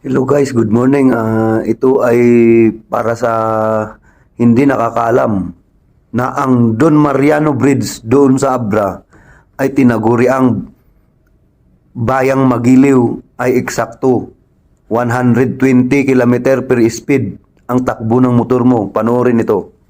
Hello guys, good morning. Ito ay para sa hindi nakakaalam na ang Don Mariano Bridge doon sa Abra ay tinaguri ang bayang Magiliw ay eksakto 120 km per speed ang takbo ng motor mo. Panoorin ito.